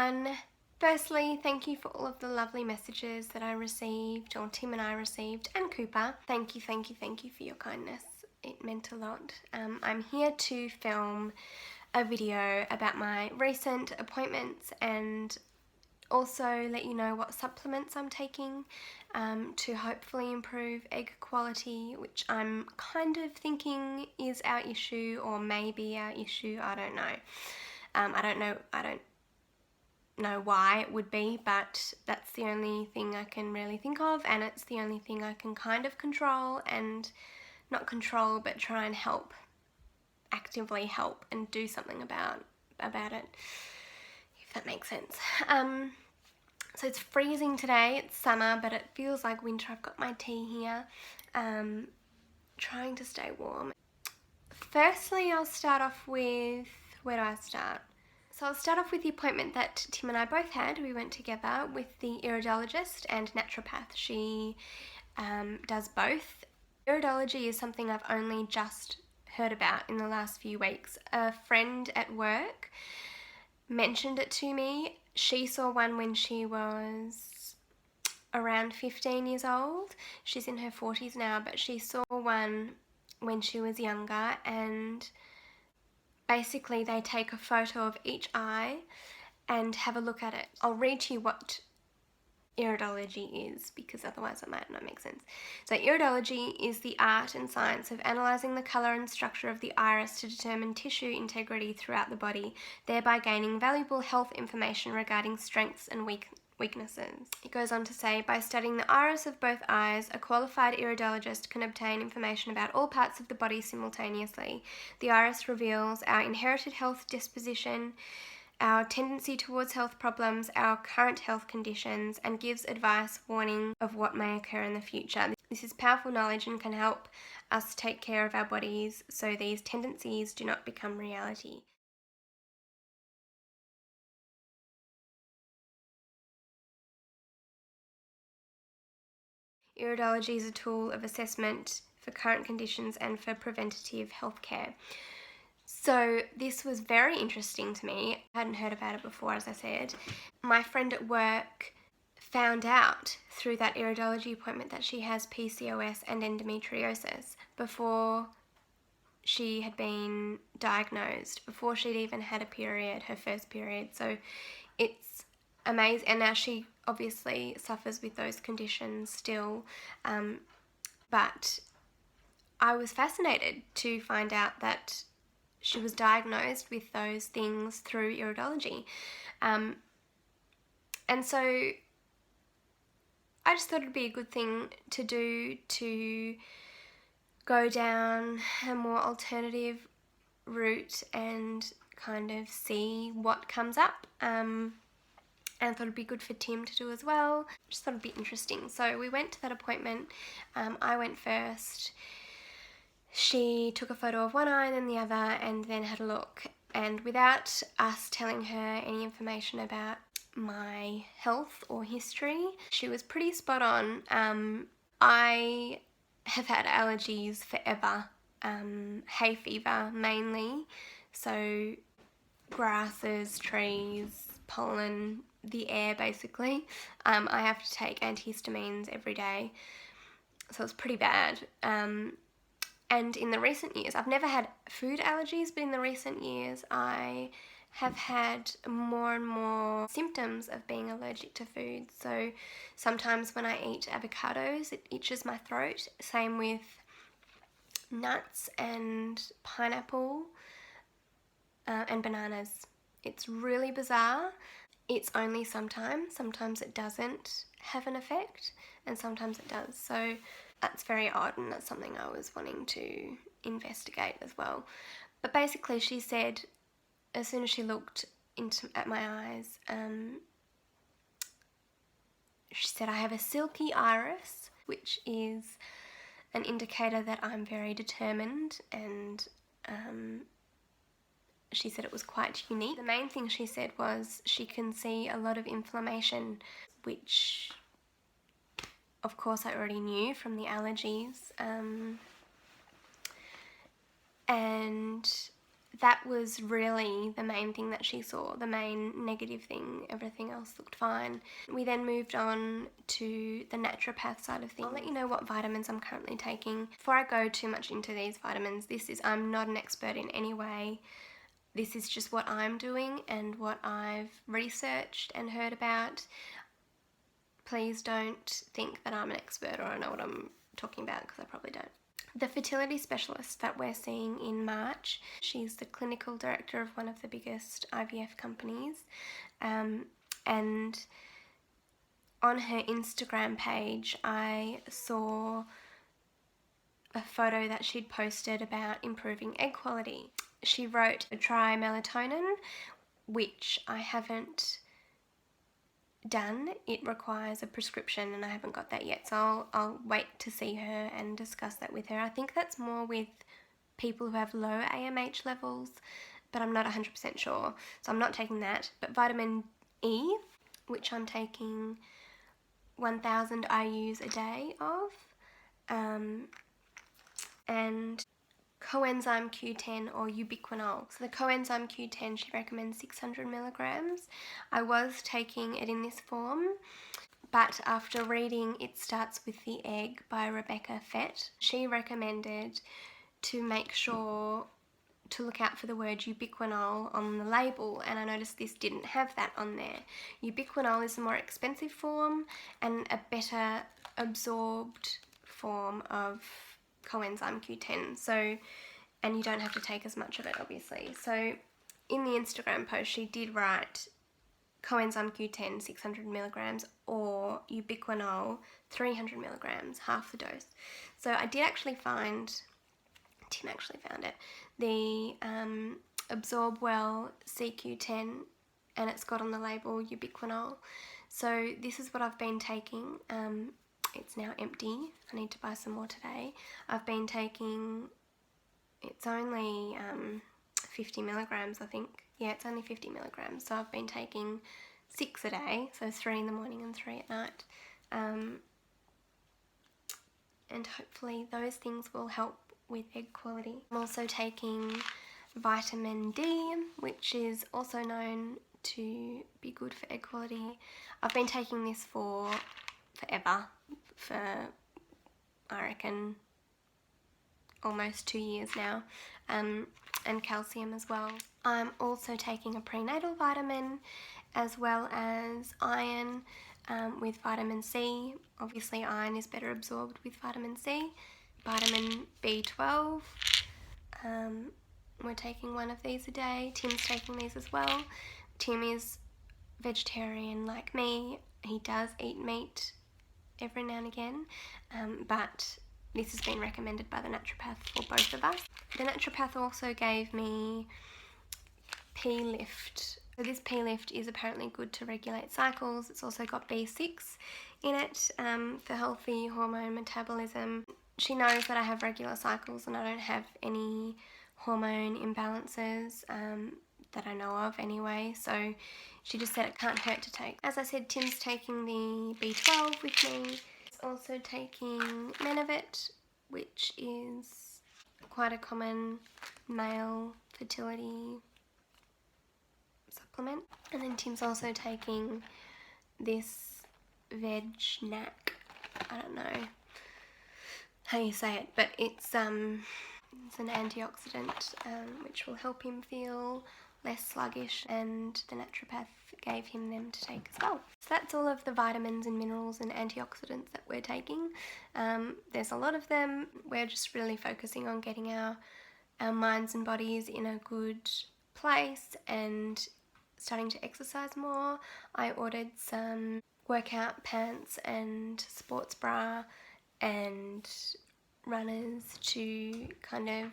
everyone. Firstly, thank you for all of the lovely messages that I received, or Tim and I received, and Cooper. Thank you for your kindness. It meant a lot. I'm here to film a video about my recent appointments and also let you know what supplements I'm taking to hopefully improve egg quality, which I'm kind of thinking is our issue or maybe our issue. I don't know. I don't know why it would be, but that's the only thing I can really think of, and it's the only thing I can kind of control, and not control but try and actively help and do something about it, if that makes sense. So it's freezing today, it's summer, but it feels like winter. I've got my tea here, trying to stay warm. Firstly, I'll start off with, where do I start? So I'll start off with the appointment that Tim and I both had. We went together with the iridologist and naturopath. She does both. Iridology is something I've only just heard about in the last few weeks. A friend at work mentioned it to me. She saw one when she was around 15 years old. She's in her 40s now, but she saw one when she was younger, and basically they take a photo of each eye and have a look at it. I'll read to you what iridology is, because otherwise it might not make sense. So iridology is the art and science of analysing the colour and structure of the iris to determine tissue integrity throughout the body, thereby gaining valuable health information regarding strengths and weaknesses. It goes on to say, by studying the iris of both eyes, a qualified iridologist can obtain information about all parts of the body simultaneously. The iris reveals our inherited health disposition, our tendency towards health problems, our current health conditions, and gives advice, warning of what may occur in the future. This is powerful knowledge and can help us take care of our bodies so these tendencies do not become reality. Iridology is a tool of assessment for current conditions and for preventative healthcare. So this was very interesting to me. I hadn't heard about it before, as I said. My friend at work found out through that iridology appointment that she has PCOS and endometriosis before she had been diagnosed, before she'd even had a period, her first period. So it's amazing. And now she obviously suffers with those conditions still, but I was fascinated to find out that she was diagnosed with those things through iridology. And so I just thought it'd be a good thing to do, to go down a more alternative route and kind of see what comes up. And I thought it'd be good for Tim to do as well. Just thought it'd be interesting. So we went to that appointment. I went first. She took a photo of one eye and then the other, and then had a look. And without us telling her any information about my health or history, she was pretty spot on. I have had allergies forever. Hay fever mainly. So grasses, trees, pollen, the air basically. I have to take antihistamines every day. So it's pretty bad. And in the recent years, I've never had food allergies, but in the recent years I have had more and more symptoms of being allergic to food. So sometimes when I eat avocados, it itches my throat. Same with nuts and pineapple and bananas. It's really bizarre. It's only sometimes it doesn't have an effect, and sometimes it does. So that's very odd, and that's something I was wanting to investigate as well. But basically she said, as soon as she looked at my eyes, she said I have a silky iris, which is an indicator that I'm very determined, and she said it was quite unique. The main thing she said was she can see a lot of inflammation, which of course I already knew from the allergies, and that was really the main thing that she saw, the main negative thing. Everything else looked fine. We then moved on to the naturopath side of things. I'll let you know what vitamins I'm currently taking. Before I go too much into these vitamins, I'm not an expert in any way. This is just what I'm doing and what I've researched and heard about. Please don't think that I'm an expert or I know what I'm talking about, because I probably don't. The fertility specialist that we're seeing in March, she's the clinical director of one of the biggest IVF companies, and on her Instagram page I saw a photo that she'd posted about improving egg quality. She wrote try melatonin, which I haven't done. It requires a prescription and I haven't got that yet, so I'll wait to see her and discuss that with her. I think that's more with people who have low AMH levels, but I'm not 100% sure, so I'm not taking that. But vitamin E, which I'm taking 1000 IUs a day of, and Coenzyme Q10 or ubiquinol. So the Coenzyme Q10, she recommends 600 milligrams. I was taking it in this form, but after reading It Starts with the Egg by Rebecca Fett, she recommended to make sure to look out for the word ubiquinol on the label, and I noticed this didn't have that on there. Ubiquinol is the more expensive form and a better absorbed form of Coenzyme Q10, so, and you don't have to take as much of it, obviously. So in the Instagram post she did write Coenzyme Q10 600 milligrams or ubiquinol 300 milligrams, half the dose. So I did actually find, Tim actually found it, the Absorb Well CQ10, and it's got on the label ubiquinol. So this is what I've been taking. It's now empty. I need to buy some more today. I've been taking, it's only 50 milligrams, I think. Yeah, it's only 50 milligrams. So I've been taking 6 a day, so 3 in the morning and 3 at night. And hopefully those things will help with egg quality. I'm also taking vitamin D, which is also known to be good for egg quality. I've been taking this for forever, for I reckon almost 2 years now, and calcium as well. I'm also taking a prenatal vitamin as well as iron with vitamin C. Obviously iron is better absorbed with vitamin C. Vitamin B12, we're taking one of these a day. Tim's taking these as well. Tim is vegetarian like me. He does eat meat every now and again, but this has been recommended by the naturopath for both of us. The naturopath also gave me P-Lift. So this P-Lift is apparently good to regulate cycles. It's also got B6 in it for healthy hormone metabolism. She knows that I have regular cycles and I don't have any hormone imbalances that I know of anyway, so she just said it can't hurt to take. As I said, Tim's taking the B12 with me. He's also taking Menavit, which is quite a common male fertility supplement. And then Tim's also taking this Veg-Nac. I don't know how you say it, but it's an antioxidant which will help him feel less sluggish, and the naturopath gave him them to take as well. So that's all of the vitamins and minerals and antioxidants that we're taking. There's a lot of them. We're just really focusing on getting our minds and bodies in a good place and starting to exercise more. I ordered some workout pants and sports bra and runners to kind of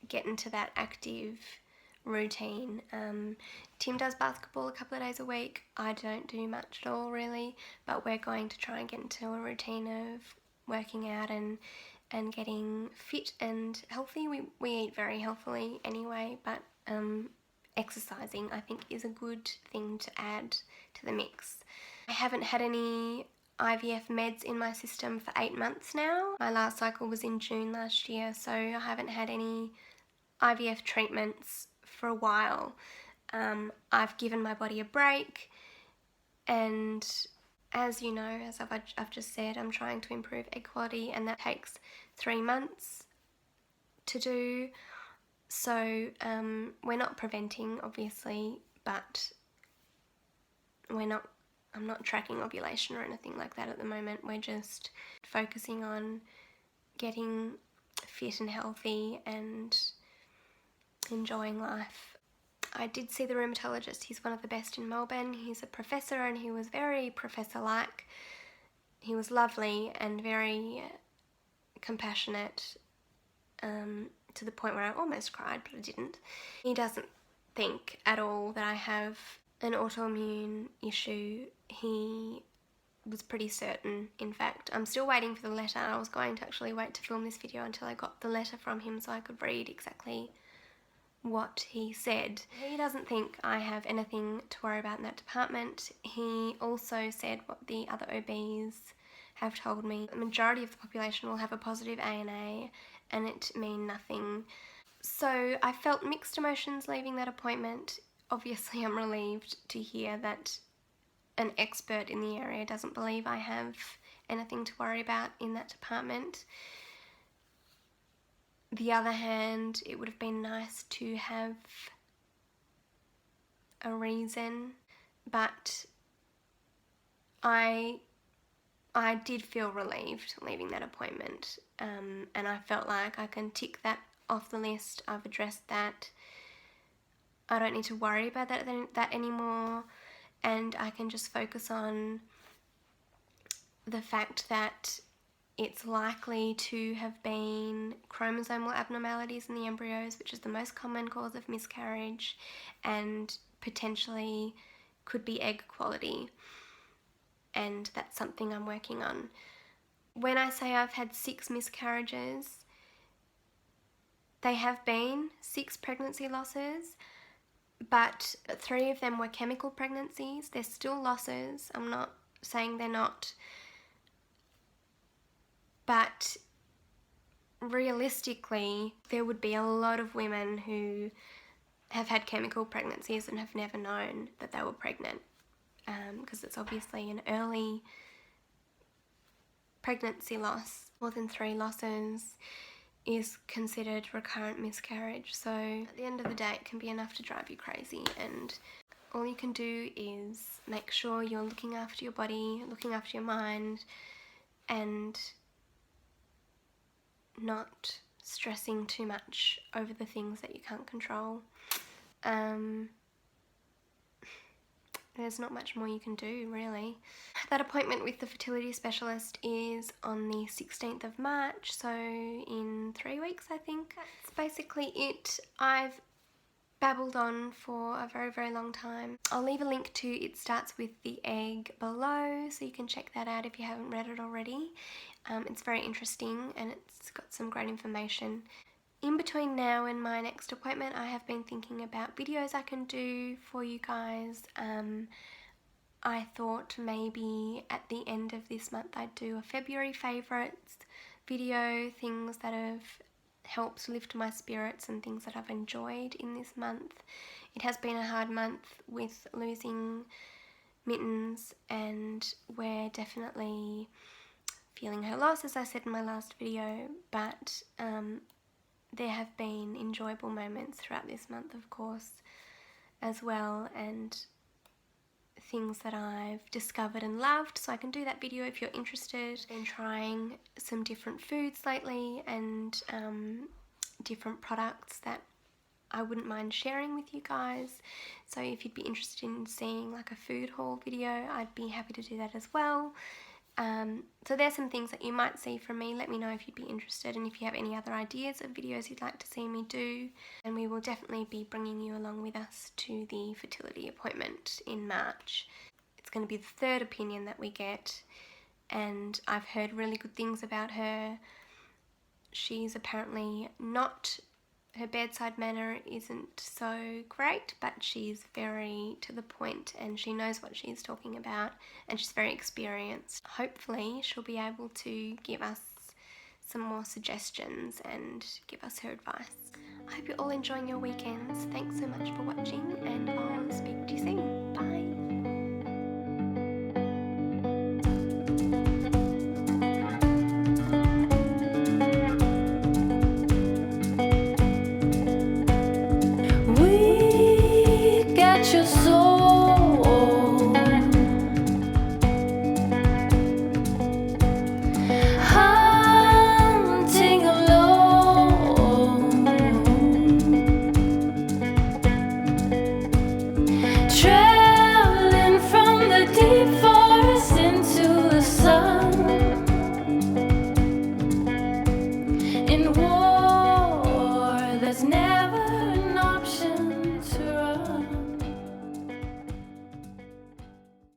get into that active routine. Tim does basketball a couple of days a week. I don't do much at all really, but we're going to try and get into a routine of working out and getting fit and healthy. We eat very healthily anyway, but exercising I think is a good thing to add to the mix. I haven't had any IVF meds in my system for 8 months now. My last cycle was in June last year, so I haven't had any IVF treatments for a while. I've given my body a break, and as you know, as I've just said, I'm trying to improve egg quality, and that takes 3 months to do. So we're not preventing, obviously, but I'm not tracking ovulation or anything like that at the moment. We're just focusing on getting fit and healthy and enjoying life. I did see the rheumatologist. He's one of the best in Melbourne. He's a professor, and he was very professor-like. He was lovely and very compassionate, to the point where I almost cried, but I didn't. He doesn't think at all that I have an autoimmune issue. He was pretty certain, in fact. I'm still waiting for the letter. I was going to actually wait to film this video until I got the letter from him so I could read exactly what he said. He doesn't think I have anything to worry about in that department. He also said what the other OBs have told me. The majority of the population will have a positive ANA and it mean nothing. So I felt mixed emotions leaving that appointment. Obviously I'm relieved to hear that an expert in the area doesn't believe I have anything to worry about in that department. The other hand, it would have been nice to have a reason, but I did feel relieved leaving that appointment, and I felt like I can tick that off the list. I've addressed that. I don't need to worry about that anymore, and I can just focus on the fact that it's likely to have been chromosomal abnormalities in the embryos, which is the most common cause of miscarriage, and potentially could be egg quality, and that's something I'm working on. When I say I've had 6 miscarriages, they have been 6 pregnancy losses, but 3 of them were chemical pregnancies. They're still losses. I'm not saying they're not. But realistically, there would be a lot of women who have had chemical pregnancies and have never known that they were pregnant, because it's obviously an early pregnancy loss. More than 3 losses is considered recurrent miscarriage. So at the end of the day, it can be enough to drive you crazy, and all you can do is make sure you're looking after your body, looking after your mind, and not stressing too much over the things that you can't control. There's not much more you can do, really. That appointment with the fertility specialist is on the 16th of March, so in 3 weeks, I think. That's basically it. I've babbled on for a very, very long time. I'll leave a link to It Starts With the Egg below, so you can check that out if you haven't read it already. It's very interesting, and it's got some great information. In between now and my next appointment, I have been thinking about videos I can do for you guys. I thought maybe at the end of this month I'd do a February favourites video, things that have helped lift my spirits and things that I've enjoyed in this month. It has been a hard month with losing Mittens, and we're definitely feeling her loss, as I said in my last video, but there have been enjoyable moments throughout this month, of course, as well, and things that I've discovered and loved, so I can do that video if you're interested. In trying some different foods lately, and different products that I wouldn't mind sharing with you guys. So if you'd be interested in seeing like a food haul video, I'd be happy to do that as well. So there's some things that you might see from me. Let me know if you'd be interested, and if you have any other ideas of videos you'd like to see me do. And we will definitely be bringing you along with us to the fertility appointment in March. It's going to be the 3rd opinion that we get, and I've heard really good things about her. She's apparently not, her bedside manner isn't so great, but she's very to the point and she knows what she's talking about, and she's very experienced. Hopefully she'll be able to give us some more suggestions and give us her advice. I hope you're all enjoying your weekends. Thanks so much for watching, and I'll speak to you soon. Bye!